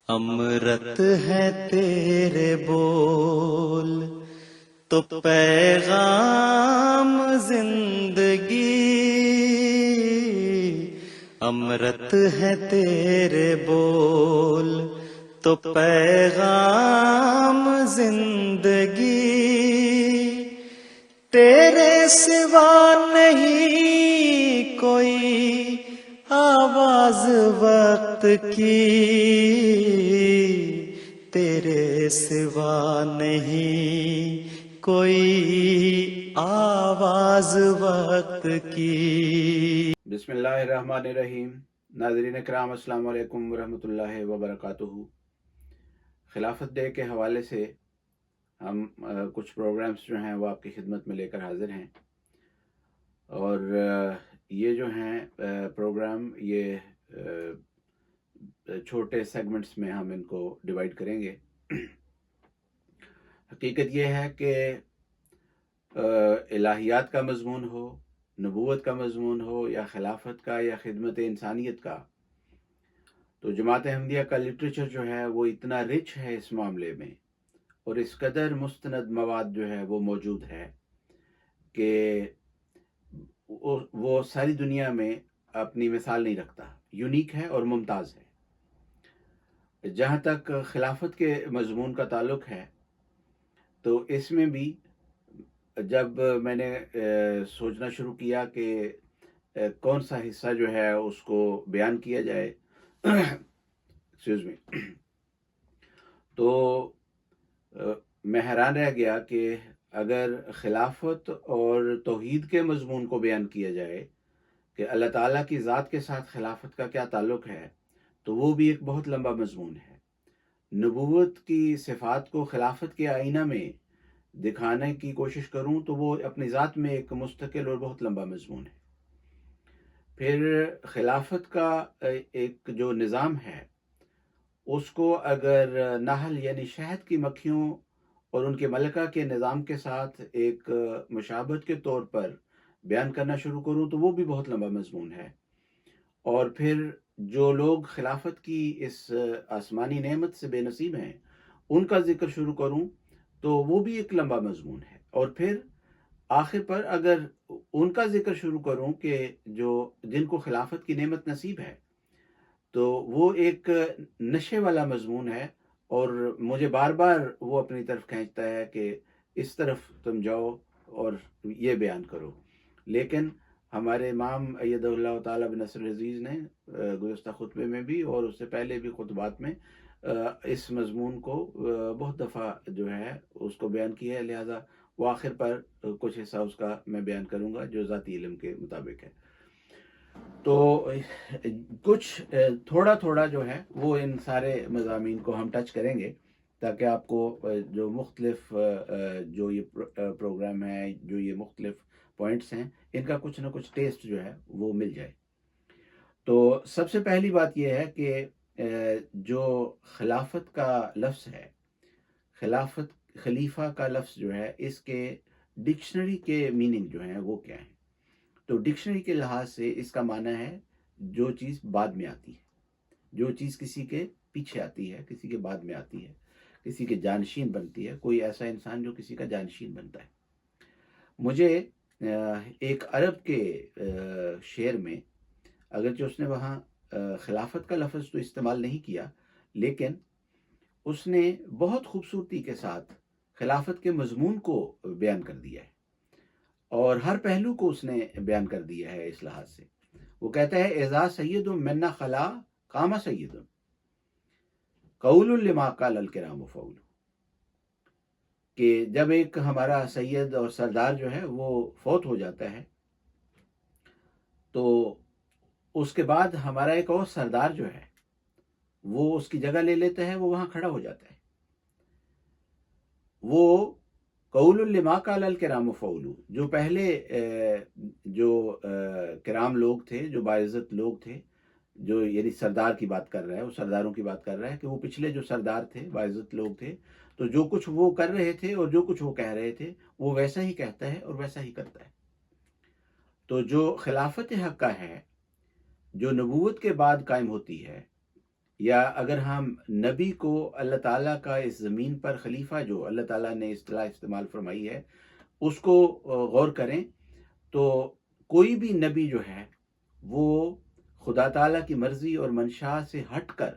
امرت ہے تیرے بول تو پیغام زندگی، امرت ہے تیرے بول تو پیغام زندگی، تیرے سوا نہیں کوئی آواز وقت کی، تیرے سوا نہیں کوئی آواز وقت کی۔ بسم اللہ الرحمن الرحیم۔ ناظرین کرام السلام علیکم ورحمۃ اللہ وبرکاتہ۔ خلافت ڈے کے حوالے سے ہم کچھ پروگرامز جو ہیں وہ آپ کی خدمت میں لے کر حاضر ہیں، اور یہ جو ہیں پروگرام یہ چھوٹے سیگمنٹس میں ہم ان کو ڈیوائیڈ کریں گے۔ حقیقت یہ ہے کہ الہیات کا مضمون ہو، نبوت کا مضمون ہو، یا خلافت کا، یا خدمت انسانیت کا، تو جماعت احمدیہ کا لٹریچر جو ہے وہ اتنا رچ ہے اس معاملے میں، اور اس قدر مستند مواد جو ہے وہ موجود ہے کہ وہ ساری دنیا میں اپنی مثال نہیں رکھتا، یونیک ہے اور ممتاز ہے۔ جہاں تک خلافت کے مضمون کا تعلق ہے تو اس میں بھی جب میں نے سوچنا شروع کیا کہ کون سا حصہ جو ہے اس کو بیان کیا جائے ایکسکیوز می، تو میں حیران رہ گیا کہ اگر خلافت اور توحید کے مضمون کو بیان کیا جائے کہ اللہ تعالیٰ کی ذات کے ساتھ خلافت کا کیا تعلق ہے، تو وہ بھی ایک بہت لمبا مضمون ہے۔ نبوت کی صفات کو خلافت کے آئینہ میں دکھانے کی کوشش کروں تو وہ اپنی ذات میں ایک مستقل اور بہت لمبا مضمون ہے۔ پھر خلافت کا ایک جو نظام ہے اس کو اگر نحل یعنی شہد کی مکھیوں اور ان کے ملکہ کے نظام کے ساتھ ایک مشابہت کے طور پر بیان کرنا شروع کروں تو وہ بھی بہت لمبا مضمون ہے۔ اور پھر جو لوگ خلافت کی اس آسمانی نعمت سے بے نصیب ہیں ان کا ذکر شروع کروں تو وہ بھی ایک لمبا مضمون ہے۔ اور پھر آخر پر اگر ان کا ذکر شروع کروں کہ جن کو خلافت کی نعمت نصیب ہے تو وہ ایک نشے والا مضمون ہے، اور مجھے بار بار وہ اپنی طرف کھینچتا ہے کہ اس طرف تم جاؤ اور یہ بیان کرو۔ لیکن ہمارے امام ایدہ اللہ تعالیٰ بن نصر العزیز نے گزشتہ خطبے میں بھی اور اس سے پہلے بھی خطبات میں اس مضمون کو بہت دفعہ جو ہے اس کو بیان کیا ہے، لہذا وہ آخر پر کچھ حصہ اس کا میں بیان کروں گا جو ذاتی علم کے مطابق ہے۔ تو کچھ تھوڑا تھوڑا جو ہے وہ ان سارے مضامین کو ہم ٹچ کریں گے تاکہ آپ کو جو مختلف جو یہ پروگرام ہے، جو یہ مختلف پوائنٹس ہیں، ان کا کچھ نہ کچھ ٹیسٹ جو ہے وہ مل جائے۔ تو سب سے پہلی بات یہ ہے کہ جو خلافت کا لفظ ہے، خلیفہ کا لفظ جو ہے، اس کے ڈکشنری کے میننگ جو ہیں وہ کیا ہیں؟ تو ڈکشنری کے لحاظ سے اس کا معنی ہے جو چیز بعد میں آتی ہے، جو چیز کسی کے پیچھے آتی ہے، کسی کے بعد میں آتی ہے، کسی کے جانشین بنتی ہے، کوئی ایسا انسان جو کسی کا جانشین بنتا ہے۔ مجھے ایک عرب کے شعر میں، اگرچہ اس نے وہاں خلافت کا لفظ تو استعمال نہیں کیا، لیکن اس نے بہت خوبصورتی کے ساتھ خلافت کے مضمون کو بیان کر دیا ہے، اور ہر پہلو کو اس نے بیان کر دیا ہے اس لحاظ سے۔ وہ کہتا ہے اذا سید منا خلا قام سید قول لما قال الکرام فول، کہ جب ایک ہمارا سید اور سردار جو ہے وہ فوت ہو جاتا ہے تو اس کے بعد ہمارا ایک اور سردار جو ہے وہ اس کی جگہ لے لیتا ہے، وہ وہاں کھڑا ہو جاتا ہے۔ وہ قول لما قال الکرام فول، جو پہلے جو کرام لوگ تھے، جو باعزت لوگ تھے، جو یعنی سردار کی بات کر رہا ہے، وہ سرداروں کی بات کر رہا ہے کہ وہ پچھلے جو سردار تھے، باعزت لوگ تھے، تو جو کچھ وہ کر رہے تھے اور جو کچھ وہ کہہ رہے تھے وہ ویسا ہی کہتا ہے اور ویسا ہی کرتا ہے۔ تو جو خلافت حق کا ہے، جو نبوت کے بعد قائم ہوتی ہے، یا اگر ہم نبی کو اللہ تعالیٰ کا اس زمین پر خلیفہ جو اللہ تعالیٰ نے اصطلاح استعمال فرمائی ہے اس کو غور کریں تو کوئی بھی نبی جو ہے وہ خدا تعالیٰ کی مرضی اور منشا سے ہٹ کر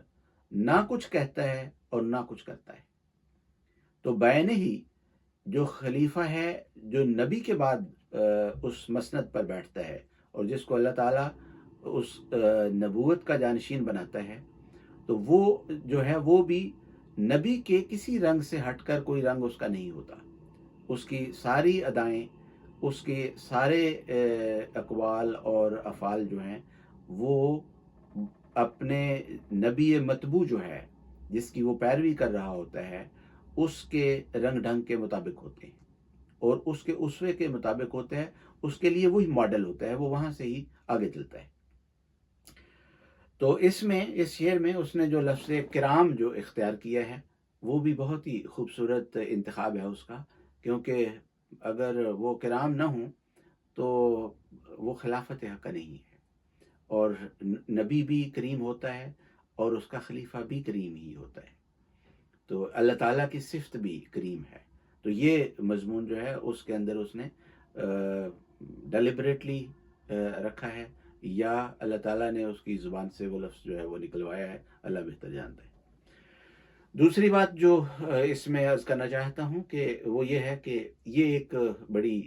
نہ کچھ کہتا ہے اور نہ کچھ کرتا ہے. تو بعین ہی جو خلیفہ ہے جو نبی کے بعد اس مسند پر بیٹھتا ہے اور جس کو اللہ تعالیٰ اس نبوت کا جانشین بناتا ہے تو وہ جو ہے وہ بھی نبی کے کسی رنگ سے ہٹ کر کوئی رنگ اس کا نہیں ہوتا. اس کی ساری ادائیں اس کے سارے اقوال اور افعال جو ہیں وہ اپنے نبی مطبوع جو ہے جس کی وہ پیروی کر رہا ہوتا ہے اس کے رنگ ڈھنگ کے مطابق ہوتے ہیں اور اس کے اسوے کے مطابق ہوتے ہیں. اس کے لیے وہی ماڈل ہوتا ہے, وہ وہاں سے ہی آگے چلتا ہے. تو اس شعر میں اس نے جو لفظ کرام جو اختیار کیا ہے وہ بھی بہت ہی خوبصورت انتخاب ہے اس کا, کیونکہ اگر وہ کرام نہ ہوں تو وہ خلافت حق نہیں ہے. اور نبی بھی کریم ہوتا ہے اور اس کا خلیفہ بھی کریم ہی ہوتا ہے. تو اللہ تعالیٰ کی صفت بھی کریم ہے. تو یہ مضمون جو ہے اس کے اندر اس نے ڈیلیبریٹلی رکھا ہے یا اللہ تعالیٰ نے اس کی زبان سے وہ لفظ جو ہے وہ نکلوایا ہے, اللہ بہتر جانتا ہے. دوسری بات جو اس میں عرض کرنا چاہتا ہوں کہ وہ یہ ہے کہ یہ ایک بڑی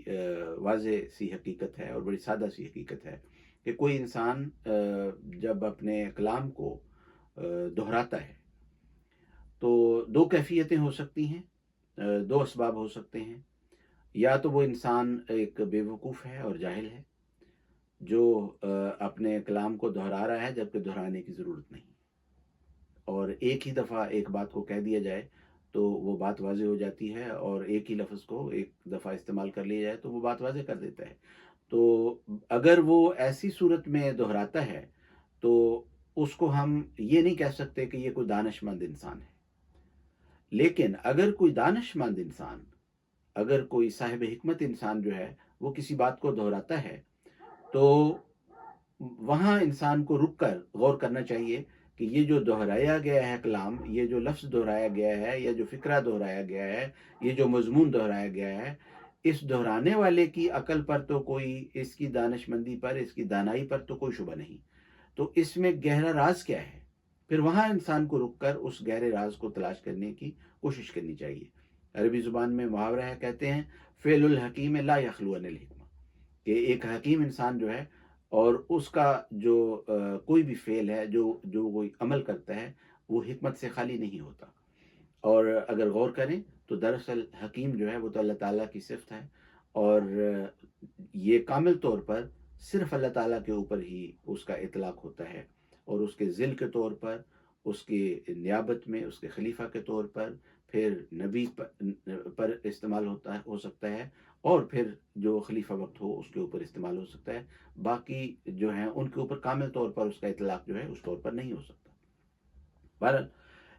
واضح سی حقیقت ہے اور بڑی سادہ سی حقیقت ہے کہ کوئی انسان جب اپنے کلام کو دہراتا ہے تو دو کیفیتیں ہو سکتی ہیں, دو اسباب ہو سکتے ہیں. یا تو وہ انسان ایک بے وقوف ہے اور جاہل ہے جو اپنے کلام کو دہرا رہا ہے جبکہ دہرانے کی ضرورت نہیں, اور ایک ہی دفعہ ایک بات کو کہہ دیا جائے تو وہ بات واضح ہو جاتی ہے, اور ایک ہی لفظ کو ایک دفعہ استعمال کر لیا جائے تو وہ بات واضح کر دیتا ہے. تو اگر وہ ایسی صورت میں دہراتا ہے تو اس کو ہم یہ نہیں کہہ سکتے کہ یہ کوئی دانش مند انسان ہے. لیکن اگر کوئی دانش مند انسان, اگر کوئی صاحب حکمت انسان جو ہے وہ کسی بات کو دہراتا ہے تو وہاں انسان کو رک کر غور کرنا چاہیے کہ یہ جو دہرایا گیا ہے کلام, یہ جو لفظ دہرایا گیا ہے یا جو فکرہ دہرایا گیا ہے, یہ جو مضمون دہرایا گیا ہے, اس دہرانے والے کی عقل پر تو کوئی, اس کی دانش مندی پر, اس کی دانائی پر تو کوئی شبہ نہیں. تو اس میں گہرا راز کیا ہے, پھر وہاں انسان کو رک کر اس گہرے راز کو تلاش کرنے کی کوشش کرنی چاہیے. عربی زبان میں محاورہ ہے, کہتے ہیں فعل الحکیم لا یخلو عن الحکمہ, کہ ایک حکیم انسان جو ہے اور اس کا جو کوئی بھی فعل ہے, جو کوئی عمل کرتا ہے وہ حکمت سے خالی نہیں ہوتا. اور اگر غور کریں تو دراصل حکیم جو ہے وہ تو اللہ تعالیٰ کی صفت ہے, اور یہ کامل طور پر صرف اللہ تعالیٰ کے اوپر ہی اس کا اطلاق ہوتا ہے, اور اس کے ذل کے طور پر, اس کی نیابت میں, اس کے خلیفہ کے طور پر, پھر نبی پر استعمال ہو سکتا ہے, اور پھر جو خلیفہ وقت ہو اس کے اوپر استعمال ہو سکتا ہے. باقی جو ہیں ان کے اوپر کامل طور پر اس کا اطلاق جو ہے اس طور پر نہیں ہو سکتا. بہرحال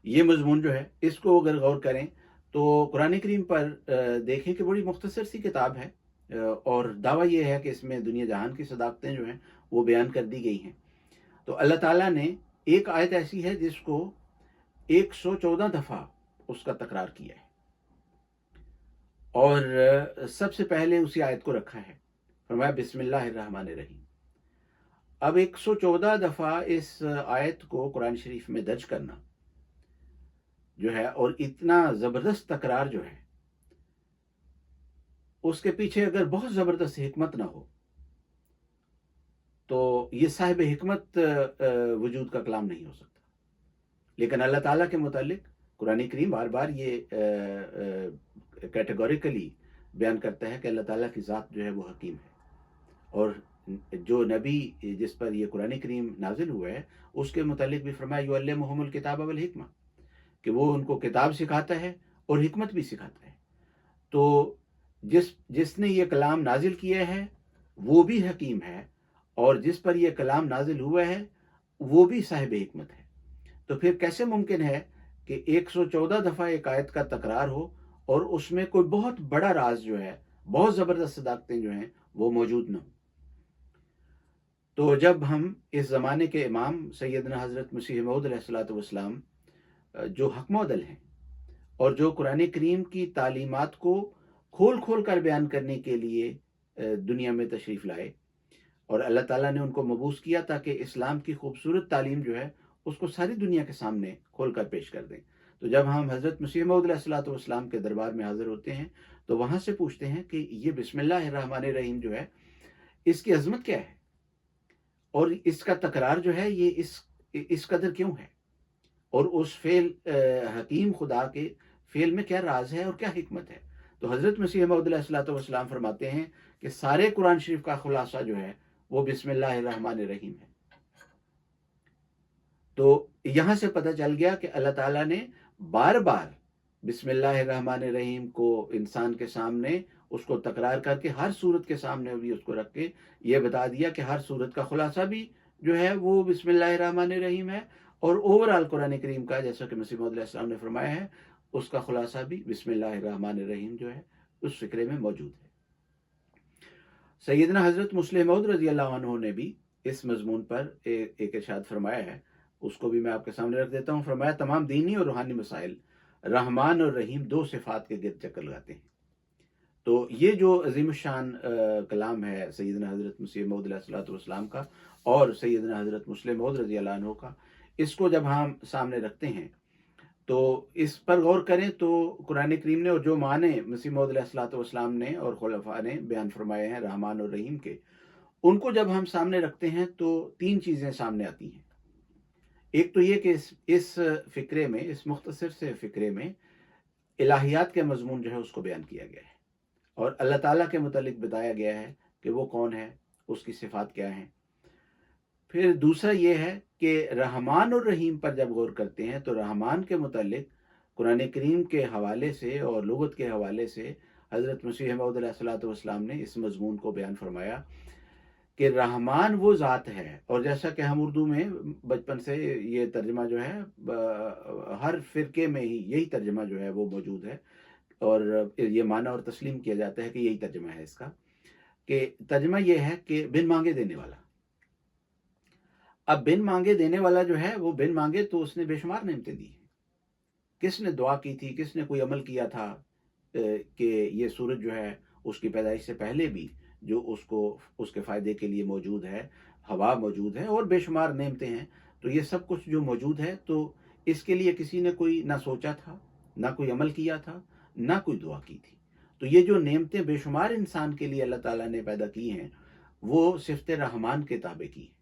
یہ مضمون جو ہے اس کو اگر غور کریں تو قرآن کریم پر دیکھیں کہ بڑی مختصر سی کتاب ہے, اور دعویٰ یہ ہے کہ اس میں دنیا جہان کی صداقتیں جو ہیں وہ بیان کر دی گئی ہیں. تو اللہ تعالیٰ نے ایک آیت ایسی ہے جس کو 114 دفعہ اس کا تکرار کیا ہے, اور سب سے پہلے اسی آیت کو رکھا ہے, فرمایا بسم اللہ الرحمن الرحیم. اب 114 دفعہ اس آیت کو قرآن شریف میں درج کرنا جو ہے, اور اتنا زبردست تکرار جو ہے, اس کے پیچھے اگر بہت زبردست حکمت نہ ہو تو یہ صاحب حکمت وجود کا کلام نہیں ہو سکتا. لیکن اللہ تعالیٰ کے متعلق قرآن کریم بار بار یہ کیٹیگوریکلی بیان کرتا ہے کہ اللہ تعالیٰ کی ذات جو ہے وہ حکیم ہے, اور جو نبی جس پر یہ قرآن کریم نازل ہوا ہے اس کے متعلق بھی فرمایا یعلمہم الکتاب والحکمہ, کہ وہ ان کو کتاب سکھاتا ہے اور حکمت بھی سکھاتا ہے. تو جس نے یہ کلام نازل کیا ہے وہ بھی حکیم ہے, اور جس پر یہ کلام نازل ہوا ہے وہ بھی صاحب حکمت ہے. تو پھر کیسے ممکن ہے کہ 114 دفعہ ایک آیت کا تکرار ہو اور اس میں کوئی بہت بڑا راز جو ہے, بہت زبردست صداقتیں جو ہیں وہ موجود نہ ہوں. تو جب ہم اس زمانے کے امام سیدنا حضرت مسیح موعود علیہ الصلوۃ والسلام جو حق معدل ہیں اور جو قرآن کریم کی تعلیمات کو کھول کھول کر بیان کرنے کے لیے دنیا میں تشریف لائے، اور اللہ تعالیٰ نے ان کو مبعوث کیا تاکہ اسلام کی خوبصورت تعلیم جو ہے اس کو ساری دنیا کے سامنے کھول کر پیش کر دیں۔ تو جب ہم حضرت مسیح موعود علیہ الصلوۃ والسلام کے دربار میں حاضر ہوتے ہیں تو وہاں سے پوچھتے ہیں کہ یہ بسم اللہ الرحمن الرحیم جو ہے اس کی عظمت کیا ہے، اور اس کا تکرار جو ہے یہ اس قدر کیوں ہے، اور اس فعل حکیم خدا کے فعل میں کیا راز ہے اور کیا حکمت ہے۔ تو حضرت مسیح موعود علیہ الصلوۃ والسلام فرماتے ہیں کہ سارے قرآن شریف کا خلاصہ جو ہے وہ بسم اللہ الرحمن الرحیم ہے۔ تو یہاں سے پتہ چل گیا کہ اللہ تعالیٰ نے بار بار بسم اللہ الرحمن الرحیم کو انسان کے سامنے اس کو تکرار کر کے ہر صورت کے سامنے بھی اس کو رکھ کے یہ بتا دیا کہ ہر صورت کا خلاصہ بھی جو ہے وہ بسم اللہ الرحمن الرحیم ہے، اور اوورآل قرآن کریم کا جیسا کہ مسیح موعود علیہ السلام نے فرمایا ہے اس کا خلاصہ بھی بسم اللہ الرحمن الرحیم جو ہے اس فقرے میں موجود ہے۔ سیدنا حضرت مسلم موعود رضی اللہ عنہ نے بھی اس مضمون پر ایک ارشاد فرمایا ہے، اس کو بھی میں آپ کے سامنے رکھ دیتا ہوں۔ فرمایا تمام دینی اور روحانی مسائل رحمان اور رحیم دو صفات کے گرد چکر لگاتے ہیں۔ تو یہ جو عظیم الشان کلام ہے سیدنا حضرت مسیح موعود علیہ الصلوۃ والسلام کا اور سیدنا حضرت مسلم موعود رضی اللہ عنہ کا، اس کو جب ہم سامنے رکھتے ہیں تو اس پر غور کریں تو قرآن کریم نے اور جو معنی مسیح موعود علیہ الصلوۃ والسلام نے اور خلفاء نے بیان فرمائے ہیں رحمان اور رحیم کے، ان کو جب ہم سامنے رکھتے ہیں تو تین چیزیں سامنے آتی ہیں۔ ایک تو یہ کہ اس فقرے میں، اس مختصر سے فقرے میں الہیات کے مضمون جو ہے اس کو بیان کیا گیا ہے، اور اللہ تعالیٰ کے متعلق بتایا گیا ہے کہ وہ کون ہے، اس کی صفات کیا ہیں۔ پھر دوسرا یہ ہے کہ رحمان اور رحیم پر جب غور کرتے ہیں تو رحمان کے متعلق قرآن کریم کے حوالے سے اور لغت کے حوالے سے حضرت مسیح موعود علیہ الصلوۃ والسلام نے اس مضمون کو بیان فرمایا کہ رحمان وہ ذات ہے، اور جیسا کہ ہم اردو میں بچپن سے یہ ترجمہ جو ہے ہر فرقے میں ہی یہی ترجمہ جو ہے وہ موجود ہے، اور یہ مانا اور تسلیم کیا جاتا ہے کہ یہی ترجمہ ہے اس کا، کہ ترجمہ یہ ہے کہ بن مانگے دینے والا۔ اب بن مانگے دینے والا جو ہے وہ بن مانگے تو اس نے بے شمار نعمتیں دی ہیں۔ کس نے دعا کی تھی، کس نے کوئی عمل کیا تھا کہ یہ سورج جو ہے اس کی پیدائش سے پہلے بھی جو اس کے فائدے کے لیے موجود ہے، ہوا موجود ہے اور بے شمار نعمتیں ہیں، تو یہ سب کچھ جو موجود ہے تو اس کے لیے کسی نے کوئی نہ سوچا تھا، نہ کوئی عمل کیا تھا، نہ کوئی دعا کی تھی۔ تو یہ جو نعمتیں بے شمار انسان کے لیے اللہ تعالیٰ نے پیدا کی ہیں وہ صفت رحمان کے تابع کی ہیں۔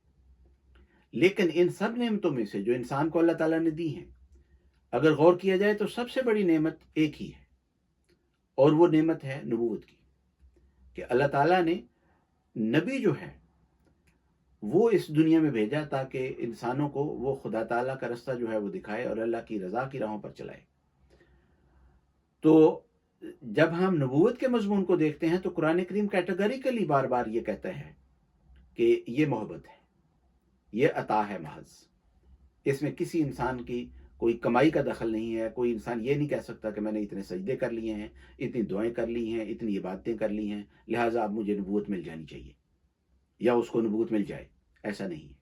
لیکن ان سب نعمتوں میں سے جو انسان کو اللہ تعالیٰ نے دی ہیں، اگر غور کیا جائے تو سب سے بڑی نعمت ایک ہی ہے، اور وہ نعمت ہے نبوت کی، کہ اللہ تعالیٰ نے نبی جو ہے وہ اس دنیا میں بھیجا تاکہ انسانوں کو وہ خدا تعالیٰ کا رستہ جو ہے وہ دکھائے اور اللہ کی رضا کی راہوں پر چلائے۔ تو جب ہم نبوت کے مضمون کو دیکھتے ہیں تو قرآن کریم کیٹیگریکلی بار بار یہ کہتا ہے کہ یہ محبت ہے، یہ عطا ہے محض، اس میں کسی انسان کی کوئی کمائی کا دخل نہیں ہے۔ کوئی انسان یہ نہیں کہہ سکتا کہ میں نے اتنے سجدے کر لیے ہیں، اتنی دعائیں کر لی ہیں، اتنی عبادتیں کر لی ہیں، لہٰذا اب مجھے نبوت مل جانی چاہیے یا اس کو نبوت مل جائے، ایسا نہیں ہے۔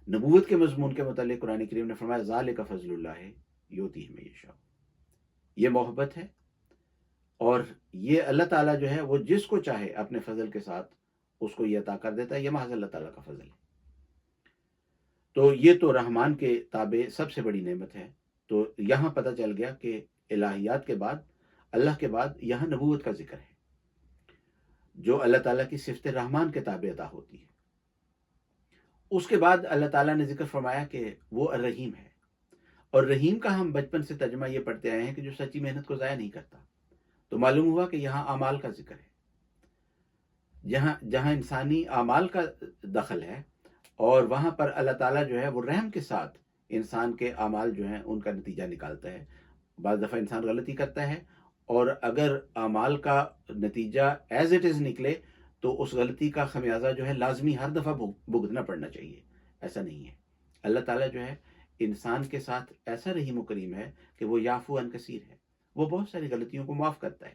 نبوت کے مضمون کے متعلق قرآن کریم نے فرمایا ذالک فضل اللہ یؤتیہ من یشاء، یہ محبت ہے، اور یہ اللہ تعالیٰ جو ہے وہ جس کو چاہے اپنے فضل کے ساتھ اس کو یہ عطا کر دیتا ہے، یہ محض اللہ تعالیٰ کا فضل ہے۔ تو یہ تو رحمان کے تابع سب سے بڑی نعمت ہے۔ تو یہاں پتہ چل گیا کہ الہیات کے بعد، اللہ کے بعد یہاں نبوت کا ذکر ہے جو اللہ تعالیٰ کی صفت رحمان کے تابع عطا ہوتی ہے۔ اس کے بعد اللہ تعالیٰ نے ذکر فرمایا کہ وہ الرحیم ہے، اور رحیم کا ہم بچپن سے ترجمہ یہ پڑھتے آئے ہیں کہ جو سچی محنت کو ضائع نہیں کرتا۔ تو معلوم ہوا کہ یہاں اعمال کا ذکر ہے، جہاں انسانی اعمال کا دخل ہے، اور وہاں پر اللہ تعالیٰ جو ہے وہ رحم کے ساتھ انسان کے اعمال جو ہیں ان کا نتیجہ نکالتا ہے۔ بعض دفعہ انسان غلطی کرتا ہے، اور اگر اعمال کا نتیجہ ایز اٹ از نکلے تو اس غلطی کا خمیازہ جو ہے لازمی ہر دفعہ بھگتنا پڑنا چاہیے، ایسا نہیں ہے۔ اللہ تعالیٰ جو ہے انسان کے ساتھ ایسا رحیم و کریم ہے کہ وہ یعفو عن کثیر ہے، وہ بہت ساری غلطیوں کو معاف کرتا ہے،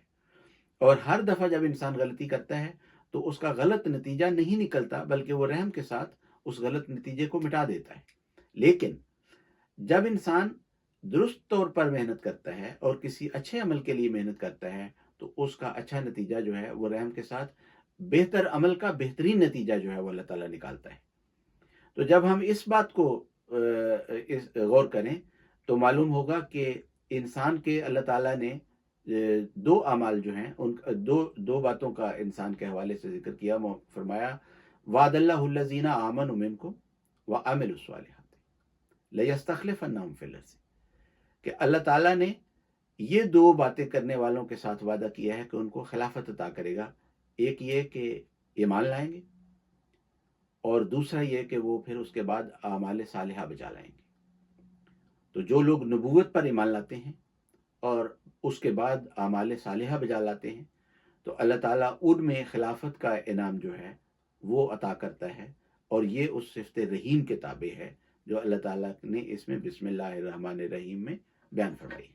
اور ہر دفعہ جب انسان غلطی کرتا ہے تو اس کا غلط نتیجہ نہیں نکلتا، بلکہ وہ رحم کے ساتھ اس غلط نتیجے کو مٹا دیتا ہے۔ لیکن جب انسان درست طور پر محنت کرتا ہے اور کسی اچھے عمل کے لیے محنت کرتا ہے تو اس کا اچھا نتیجہ جو ہے وہ رحم کے ساتھ بہتر عمل کا بہترین نتیجہ جو ہے وہ اللہ تعالیٰ نکالتا ہے۔ تو جب ہم اس بات کو غور کریں تو معلوم ہوگا کہ انسان کے اللہ تعالیٰ نے دو اعمال جو ہیں ان دو باتوں کا انسان کے حوالے سے ذکر کیا، فرمایا وعد اللہ الذین آمنوا منکم وعملوا الصالحات لیستخلفنہم فی الارض، کہ اللہ تعالیٰ نے یہ دو باتیں کرنے والوں کے ساتھ وعدہ کیا ہے کہ ان کو خلافت عطا کرے گا۔ ایک یہ کہ ایمان لائیں گے، اور دوسرا یہ کہ وہ پھر اس کے بعد اعمال صالحہ بجا لائیں گے۔ تو جو لوگ نبوت پر ایمان لاتے ہیں اور اس کے بعد اعمال صالحہ بجا لاتے ہیں تو اللہ تعالیٰ ان میں خلافت کا انعام جو ہے وہ عطا کرتا ہے، اور یہ اس صفت رحیم کے تابع ہے جو اللہ تعالیٰ نے اس میں بسم اللہ الرحمن الرحیم میں بیان فرمائی ہے۔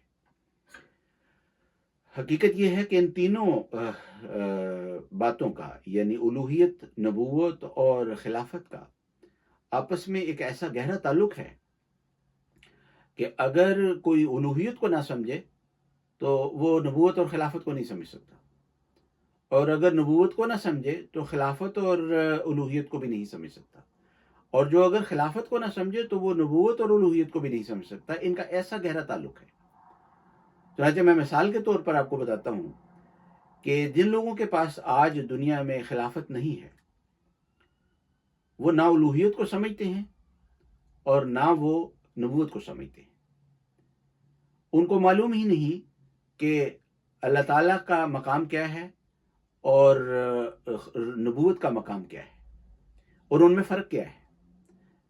حقیقت یہ ہے کہ ان تینوں باتوں کا، یعنی الوہیت، نبوت اور خلافت کا، آپس میں ایک ایسا گہرا تعلق ہے کہ اگر کوئی الوہیت کو نہ سمجھے تو وہ نبوت اور خلافت کو نہیں سمجھ سکتا، اور اگر نبوت کو نہ سمجھے تو خلافت اور الوہیت کو بھی نہیں سمجھ سکتا، اور جو اگر خلافت کو نہ سمجھے تو وہ نبوت اور الوہیت کو بھی نہیں سمجھ سکتا۔ ان کا ایسا گہرا تعلق ہے۔ چنانچہ میں مثال کے طور پر آپ کو بتاتا ہوں کہ جن لوگوں کے پاس آج دنیا میں خلافت نہیں ہے وہ نہ الوہیت کو سمجھتے ہیں اور نہ وہ نبوت کو سمجھتے ہیں۔ ان کو معلوم ہی نہیں کہ اللہ تعالیٰ کا مقام کیا ہے اور نبوت کا مقام کیا ہے، اور ان میں فرق کیا ہے،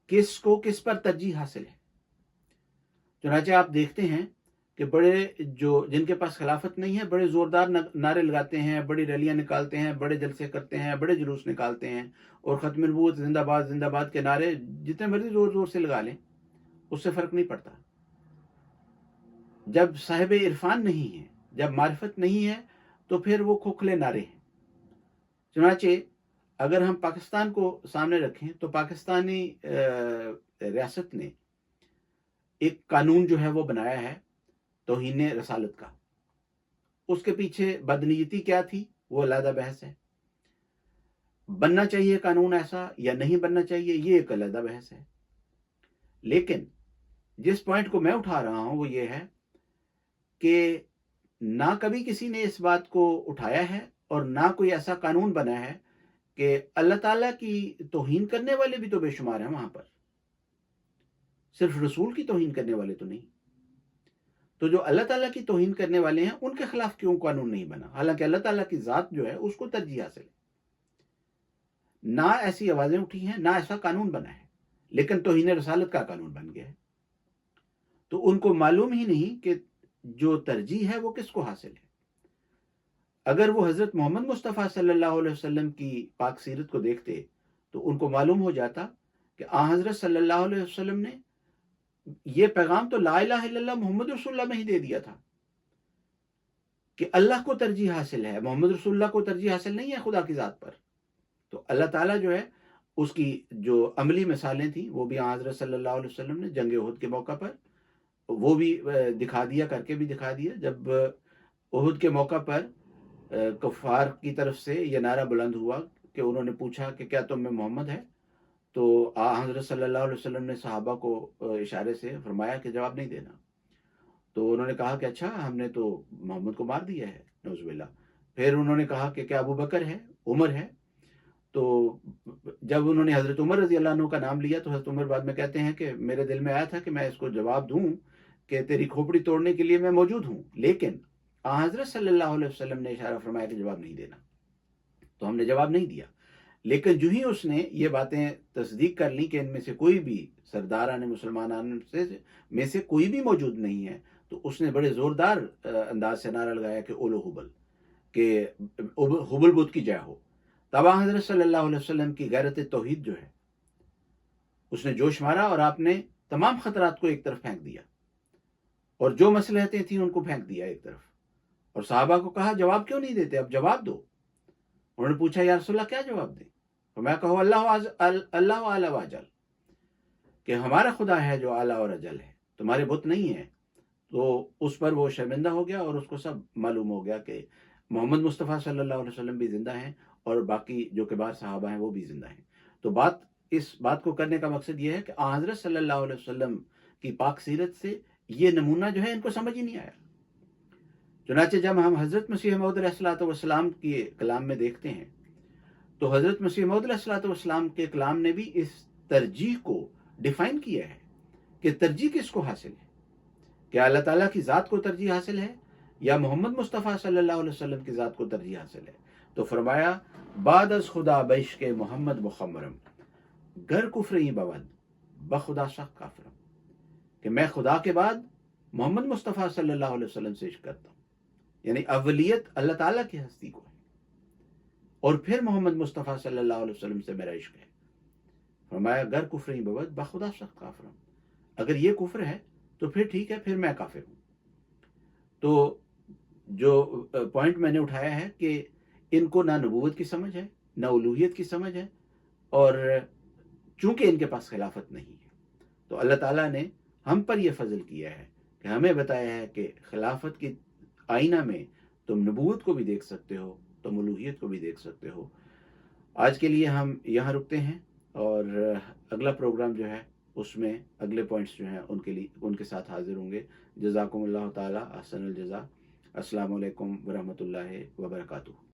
کس کو کس پر ترجیح حاصل ہے۔ چنانچہ آپ دیکھتے ہیں کہ جن کے پاس خلافت نہیں ہے بڑے زوردار نعرے لگاتے ہیں، بڑی ریلیاں نکالتے ہیں، بڑے جلسے کرتے ہیں، بڑے جلوس نکالتے ہیں، اور ختم نبوت زندہ باد زندہ باد کے نعرے جتنے مرضی زور زور سے لگا لیں اس سے فرق نہیں پڑتا۔ جب صاحب عرفان نہیں ہے، جب معرفت نہیں ہے تو پھر وہ کھوکھلے نعرے ہیں۔ چنانچہ اگر ہم پاکستان کو سامنے رکھیں تو پاکستانی ریاست نے ایک قانون جو ہے وہ بنایا ہے توہین رسالت کا۔ اس کے پیچھے بدنیتی کیا تھی وہ علیحدہ بحث ہے، بننا چاہیے قانون ایسا یا نہیں بننا چاہیے یہ ایک علیحدہ بحث ہے۔ لیکن جس پوائنٹ کو میں اٹھا رہا ہوں وہ یہ ہے کہ نہ کبھی کسی نے اس بات کو اٹھایا ہے اور نہ کوئی ایسا قانون بنا ہے کہ اللہ تعالیٰ کی توہین کرنے والے بھی تو بے شمار ہیں وہاں پر، صرف رسول کی توہین کرنے والے تو نہیں۔ تو جو اللہ تعالیٰ کی توہین کرنے والے ہیں ان کے خلاف کیوں قانون نہیں بنا، حالانکہ اللہ تعالیٰ کی ذات جو ہے اس کو ترجیح حاصل ہے۔ نہ ایسی آوازیں اٹھی ہیں، نہ ایسا قانون بنا ہے، لیکن توہین رسالت کا قانون بن گیا ہے۔ تو ان کو معلوم ہی نہیں کہ جو ترجیح ہے وہ کس کو حاصل ہے۔ اگر وہ حضرت محمد مصطفیٰ صلی اللہ علیہ وسلم کی پاک سیرت کو دیکھتے تو ان کو معلوم ہو جاتا کہ حضرت صلی اللہ علیہ وسلم نے یہ پیغام تو لا الہ الا اللہ محمد رسول اللہ میں ہی دے دیا تھا کہ اللہ کو ترجیح حاصل ہے، محمد رسول اللہ کو ترجیح حاصل نہیں ہے خدا کی ذات پر۔ تو اللہ تعالیٰ جو ہے اس کی جو عملی مثالیں تھیں وہ بھی حضرت صلی اللہ علیہ وسلم نے جنگ احد کے موقع پر وہ بھی دکھا دیا، کر کے بھی دکھا دیا۔ جب احد کے موقع پر کفار کی طرف سے یہ نعرہ بلند ہوا کہ انہوں نے پوچھا کہ کیا تم میں محمد ہے، تو حضرت صلی اللہ علیہ وسلم نے صحابہ کو اشارے سے فرمایا کہ جواب نہیں دینا۔ تو انہوں نے کہا کہ اچھا ہم نے تو محمد کو مار دیا ہے، نعوذ باللہ۔ پھر انہوں نے کہا کہ کیا ابو بکر ہے، عمر ہے؟ تو جب انہوں نے حضرت عمر رضی اللہ عنہ کا نام لیا تو حضرت عمر بعد میں کہتے ہیں کہ میرے دل میں آیا تھا کہ میں اس کو جواب دوں کہ تیری کھوپڑی توڑنے کے لیے میں موجود ہوں، لیکن حضرت صلی اللہ علیہ وسلم نے اشارہ فرمایا کہ جواب نہیں دینا، تو ہم نے جواب نہیں دیا۔ لیکن جو ہی اس نے یہ باتیں تصدیق کر لی کہ ان میں سے کوئی بھی سرداران مسلمانان میں سے کوئی بھی موجود نہیں ہے، تو اس نے بڑے زوردار انداز سے نعرہ لگایا کہ اولو حبل، کہ حبل بت کی جے ہو۔ تب حضرت صلی اللہ علیہ وسلم کی غیرت توحید جو ہے اس نے جوش مارا اور آپ نے تمام خطرات کو ایک طرف پھینک دیا، اور جو مصلحتیں تھیں ان کو پھینک دیا ایک طرف، اور صحابہ کو کہا جواب کیوں نہیں دیتے، اب جواب دو۔ انہوں نے پوچھا یا رسول اللہ کیا جواب دیں؟ تو میں کہو اللہ اعلی و اجل، کہ ہمارا خدا ہے جو اعلیٰ اور اجل ہے، تمہارے بت نہیں ہیں۔ تو اس پر وہ شرمندہ ہو گیا اور اس کو سب معلوم ہو گیا کہ محمد مصطفیٰ صلی اللہ علیہ وسلم بھی زندہ ہیں اور باقی جو کبار صحابہ ہیں وہ بھی زندہ ہیں۔ تو اس بات کو کرنے کا مقصد یہ ہے کہ حضرت صلی اللہ علیہ وسلم کی پاک سیرت سے یہ نمونہ جو ہے ان کو سمجھ ہی نہیں آیا۔ چنانچہ جب ہم حضرت مسیح موعود علیہ الصلوۃ والسلام کے کلام میں دیکھتے ہیں تو حضرت مسیح موعود علیہ الصلوۃ والسلام کے کلام نے بھی اس ترجیح کو ڈیفائن کیا ہے کہ ترجیح کس کو حاصل ہے، کیا اللہ تعالیٰ کی ذات کو ترجیح حاصل ہے یا محمد مصطفیٰ صلی اللہ علیہ وسلم کی ذات کو ترجیح حاصل ہے؟ تو فرمایا بعد از خدا بیش کے محمد مخمرم، گر کفری بود بخدا سخت کافرم، کہ میں خدا کے بعد محمد مصطفیٰ صلی اللہ علیہ وسلم سے عشق کرتا ہوں، یعنی اولیت اللہ تعالیٰ کی ہستی کو ہے اور پھر محمد مصطفیٰ صلی اللہ علیہ وسلم سے میرا عشق ہے۔ فرمایا گر کفری بود بخدا سخت کافرم، اگر یہ کفر ہے تو پھر ٹھیک ہے، پھر میں کافر ہوں۔ تو جو پوائنٹ میں نے اٹھایا ہے کہ ان کو نہ نبوت کی سمجھ ہے نہ الوہیت کی سمجھ ہے، اور چونکہ ان کے پاس خلافت نہیں ہے تو اللہ تعالیٰ نے ہم پر یہ فضل کیا ہے کہ ہمیں بتایا ہے کہ خلافت کی آئینہ میں تم نبوت کو بھی دیکھ سکتے ہو، تم الوہیت کو بھی دیکھ سکتے ہو۔ آج کے لیے ہم یہاں رکتے ہیں اور اگلا پروگرام جو ہے اس میں اگلے پوائنٹس جو ہیں ان کے ساتھ حاضر ہوں گے۔ جزاکم اللہ تعالی احسن الجزا۔ السلام علیکم ورحمۃ اللہ وبرکاتہ۔